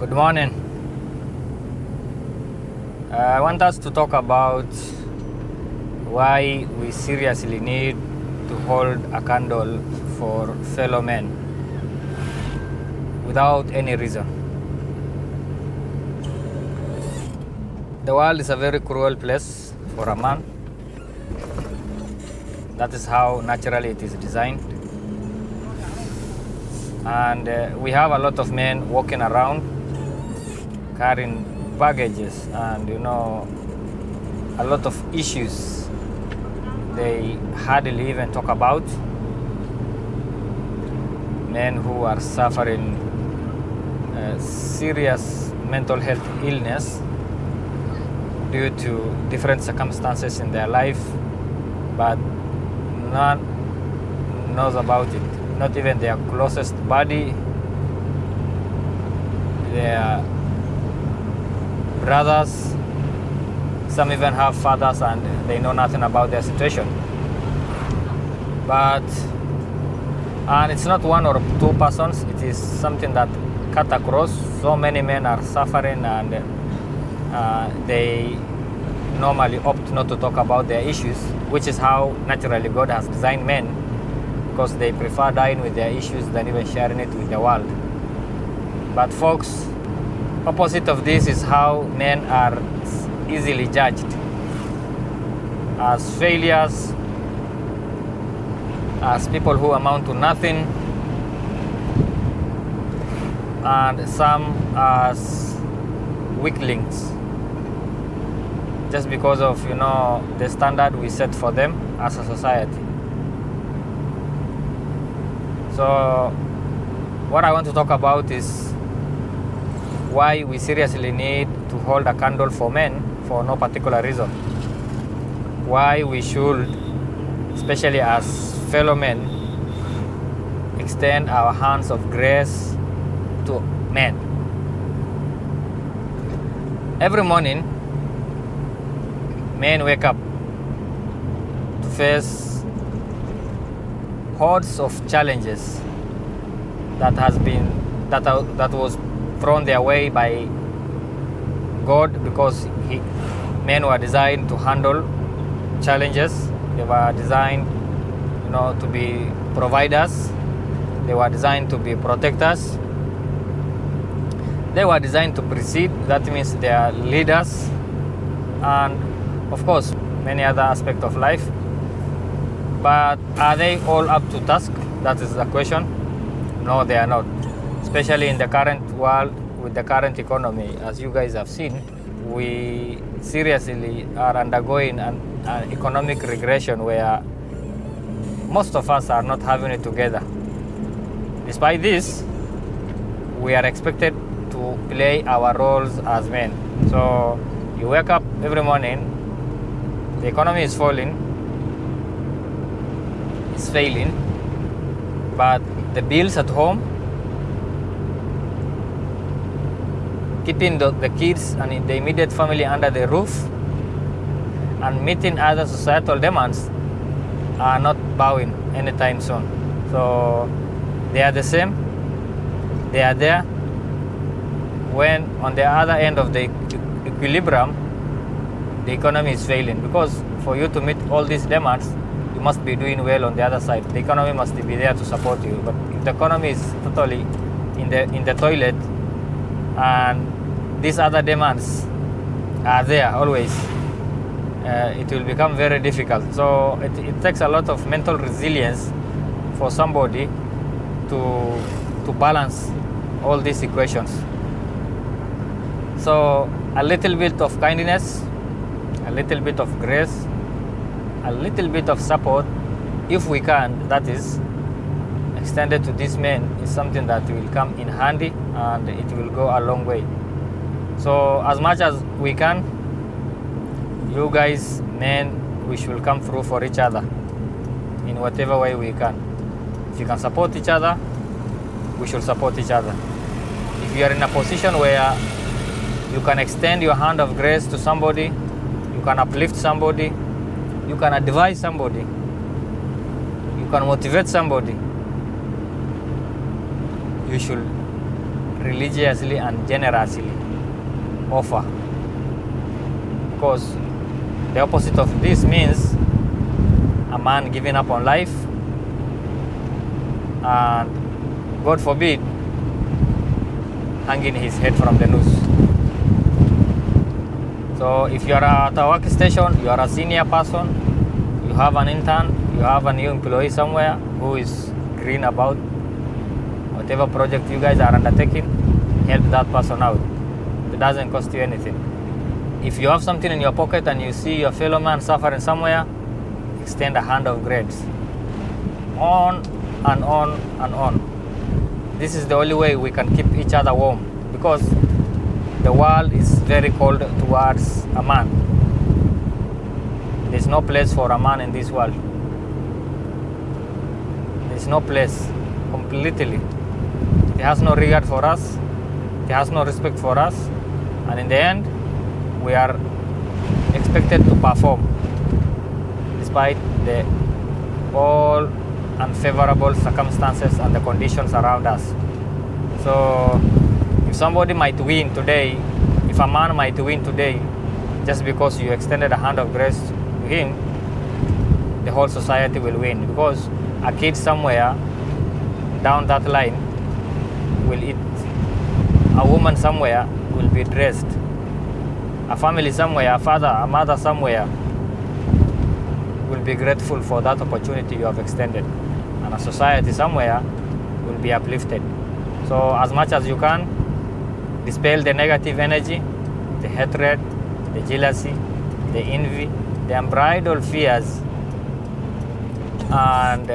Good morning. I want us to talk about why we seriously need to hold a candle for fellow men without any reason. The world is a very cruel place for a man. That is how naturally it is designed. And we have a lot of men walking around carrying baggages and a lot of issues they hardly even talk about. Men who are suffering serious mental health illness due to different circumstances in their life, but none knows about it. Not even their closest buddy, their brothers. Some even have fathers and they know nothing about their situation. And it's not one or two persons, it is something that cut across. So many men are suffering and they normally opt not to talk about their issues, which is how naturally God has designed men, because they prefer dying with their issues than even sharing it with the world. But folks, opposite of this is how men are easily judged as failures, as people who amount to nothing, and some as weaklings, just because of the standard we set for them as a society. So what I want to talk about is why we seriously need to hold a candle for men for no particular reason. Why we should, especially as fellow men, extend our hands of grace to men. Every morning, men wake up to face hordes of challenges that was thrown their way by God, because men were designed to handle challenges. They were designed to be providers. They were designed to be protectors. They were designed to precede. That means they are leaders, and of course many other aspects of life. But are they all up to task? That is the question. No, they are not. Especially in the current world, with the current economy, as you guys have seen, we seriously are undergoing an economic regression where most of us are not having it together. Despite this, we are expected to play our roles as men. So you wake up every morning, the economy is falling, it's failing, but the bills at home, keeping the kids and the immediate family under the roof, and meeting other societal demands are not bowing anytime soon. So they are the same, they are there, when on the other end of the equilibrium, the economy is failing. Because for you to meet all these demands, you must be doing well on the other side. The economy must be there to support you. But if the economy is totally in the toilet, and these other demands are there always, it will become very difficult. So it takes a lot of mental resilience for somebody to balance all these equations. So a little bit of kindness, a little bit of grace, a little bit of support, if we can, that is, extended to these men, is something that will come in handy, and it will go a long way. So as much as we can, you guys, men, we should come through for each other in whatever way we can. If you can support each other, we should support each other. If you are in a position where you can extend your hand of grace to somebody, you can uplift somebody, you can advise somebody, you can motivate somebody, you should religiously and generously offer. Because the opposite of this means a man giving up on life and, God forbid, hanging his head from the noose. So if you are at a workstation, you are a senior person, you have an intern, you have a new employee somewhere who is green about whatever project you guys are undertaking, help that person out. It doesn't cost you anything. If you have something in your pocket and you see your fellow man suffering somewhere, extend a hand of grace. On and on and on. This is the only way we can keep each other warm, because the world is very cold towards a man. There's no place for a man in this world. There's no place, completely. He has no regard for us. He has no respect for us. And in the end, we are expected to perform despite the all unfavorable circumstances and the conditions around us. So if somebody might win today, if a man might win today just because you extended a hand of grace to him, the whole society will win, because a kid somewhere down that line will eat, a woman somewhere will be dressed, a family somewhere, a father, a mother somewhere will be grateful for that opportunity you have extended, and a society somewhere will be uplifted. So as much as you can, dispel the negative energy, the hatred, the jealousy, the envy, the unbridled fears, and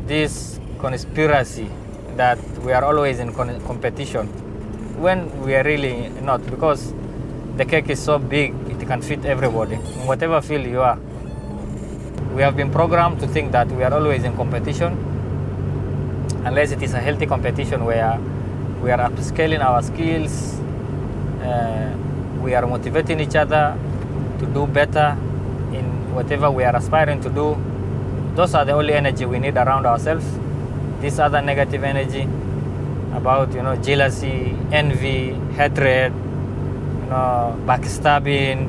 this conspiracy that we are always in competition when we are really not, because the cake is so big it can fit everybody in whatever field you are. We have been programmed to think that we are always in competition, unless it is a healthy competition where we are upscaling our skills, we are motivating each other to do better in whatever we are aspiring to do. Those are the only energy we need around ourselves. This other negative energy about jealousy, envy, hatred, backstabbing,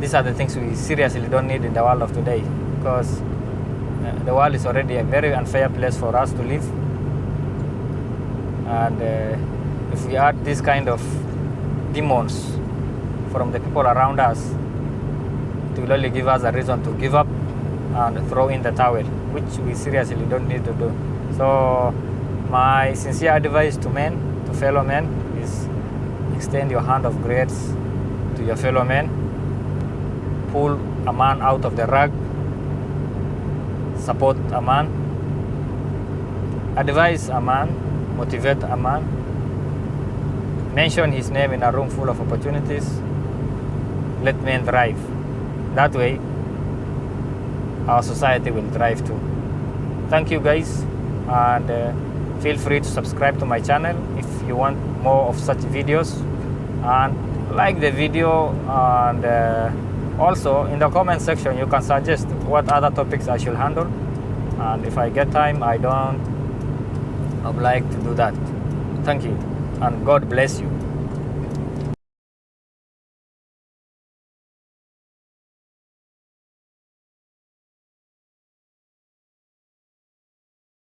these are the things we seriously don't need in the world of today, because the world is already a very unfair place for us to live. And if we add this kind of demons from the people around us, it will only give us a reason to give up and throw in the towel, which we seriously don't need to do. So my sincere advice to men, to fellow men, is extend your hand of grace to your fellow men. Pull a man out of the rug. Support a man. Advise a man. Motivate a man. Mention his name in a room full of opportunities. Let men thrive. That way, our society will thrive too. Thank you guys, and feel free to subscribe to my channel if you want more of such videos, and like the video, and also in the comment section you can suggest what other topics I should handle, and if I get time I'd like to do that. Thank you, and God bless you.